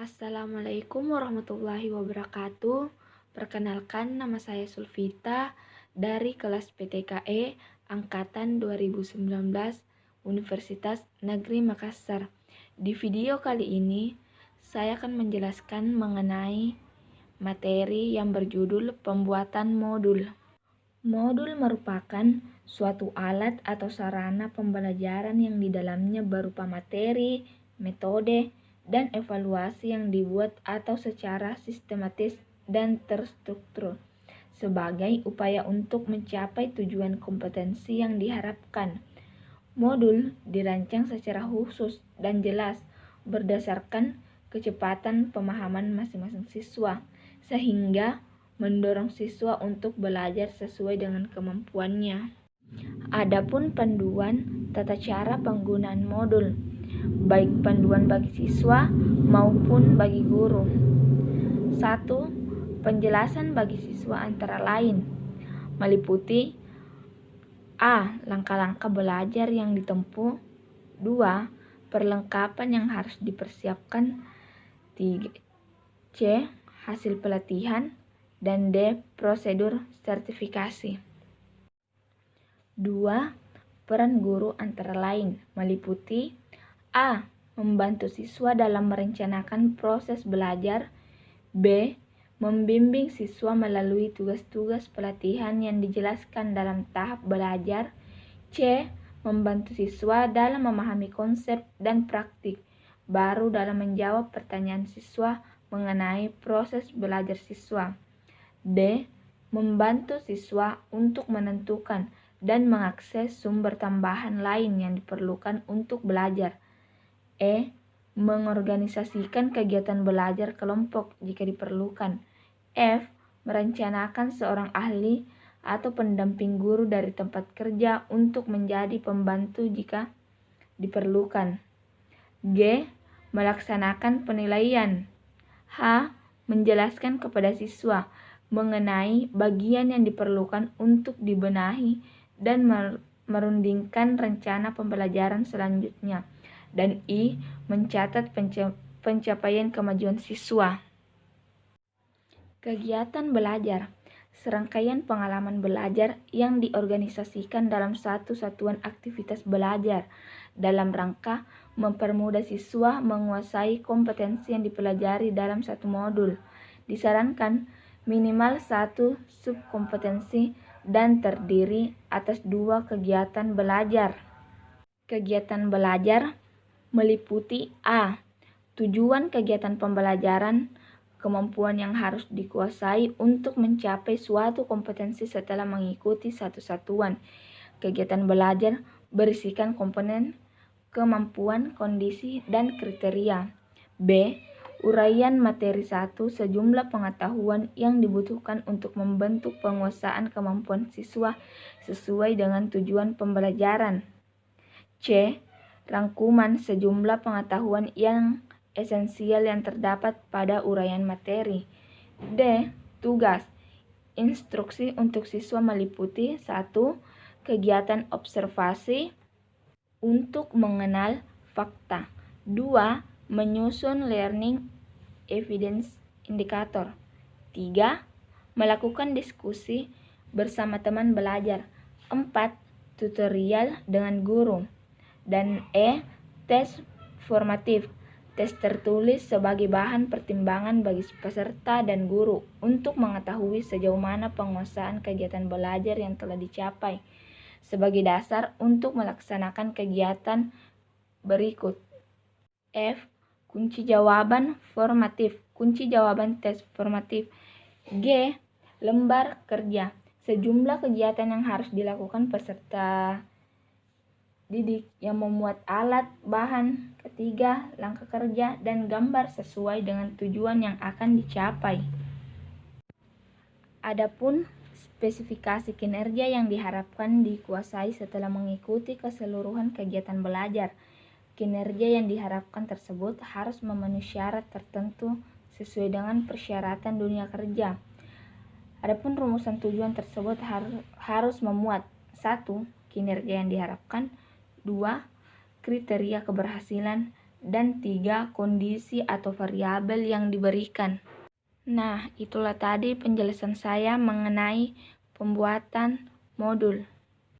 Assalamualaikum warahmatullahi wabarakatuh. Perkenalkan, nama saya Sulfita dari kelas PTKE Angkatan 2019 Universitas Negeri Makassar. Di video kali ini, saya akan menjelaskan mengenai materi yang berjudul pembuatan modul. Modul merupakan suatu alat atau sarana pembelajaran yang di dalamnya berupa materi, metode, dan evaluasi yang dibuat atau secara sistematis dan terstruktur sebagai upaya untuk mencapai tujuan kompetensi yang diharapkan. Modul dirancang secara khusus dan jelas berdasarkan kecepatan pemahaman masing-masing siswa, sehingga mendorong siswa untuk belajar sesuai dengan kemampuannya. Adapun panduan tata cara penggunaan modul, baik panduan bagi siswa maupun bagi guru. 1. Penjelasan bagi siswa antara lain meliputi A. Langkah-langkah belajar yang ditempuh. 2. Perlengkapan yang harus dipersiapkan. 3. C. Hasil pelatihan. Dan D. Prosedur sertifikasi. 2. Peran guru antara lain meliputi A. Membantu siswa dalam merencanakan proses belajar. B. Membimbing siswa melalui tugas-tugas pelatihan yang dijelaskan dalam tahap belajar. C. Membantu siswa dalam memahami konsep dan praktik baru dalam menjawab pertanyaan siswa mengenai proses belajar siswa. D. Membantu siswa untuk menentukan dan mengakses sumber tambahan lain yang diperlukan untuk belajar. E. Mengorganisasikan kegiatan belajar kelompok jika diperlukan. F. Merencanakan seorang ahli atau pendamping guru dari tempat kerja untuk menjadi pembantu jika diperlukan. G. Melaksanakan penilaian. H. Menjelaskan kepada siswa mengenai bagian yang diperlukan untuk dibenahi dan merundingkan rencana pembelajaran selanjutnya. Dan I. Mencatat pencapaian kemajuan siswa. Kegiatan belajar, serangkaian pengalaman belajar yang diorganisasikan dalam satu satuan aktivitas belajar dalam rangka mempermudah siswa menguasai kompetensi yang dipelajari dalam satu modul. Disarankan minimal satu subkompetensi dan terdiri atas 2 kegiatan belajar. Kegiatan belajar meliputi A. Tujuan kegiatan pembelajaran, kemampuan yang harus dikuasai untuk mencapai suatu kompetensi setelah mengikuti satu satuan. Kegiatan belajar berisikan komponen, kemampuan, kondisi, dan kriteria. B. Uraian materi 1 sejumlah pengetahuan yang dibutuhkan untuk membentuk penguasaan kemampuan siswa sesuai dengan tujuan pembelajaran. C. Rangkuman sejumlah pengetahuan yang esensial yang terdapat pada uraian materi. D. Tugas. Instruksi untuk siswa meliputi 1. Kegiatan observasi untuk mengenal fakta. 2. Menyusun learning evidence indicator. 3. Melakukan diskusi bersama teman belajar. 4. Tutorial dengan guru. Dan E. Tes formatif. Tes tertulis sebagai bahan pertimbangan bagi peserta dan guru untuk mengetahui sejauh mana penguasaan kegiatan belajar yang telah dicapai sebagai dasar untuk melaksanakan kegiatan berikut. F. Kunci jawaban formatif. Kunci jawaban tes formatif. G. Lembar kerja. Sejumlah kegiatan yang harus dilakukan peserta didik yang memuat alat, bahan. Ketiga, langkah kerja dan gambar sesuai dengan tujuan yang akan dicapai. Adapun spesifikasi kinerja yang diharapkan dikuasai setelah mengikuti keseluruhan kegiatan belajar. Kinerja yang diharapkan tersebut harus memenuhi syarat tertentu sesuai dengan persyaratan dunia kerja. Adapun rumusan tujuan tersebut harus memuat 1. Kinerja yang diharapkan. 2. Kriteria keberhasilan. dan 3 kondisi atau variabel yang diberikan. Nah, itulah tadi penjelasan saya mengenai pembuatan modul.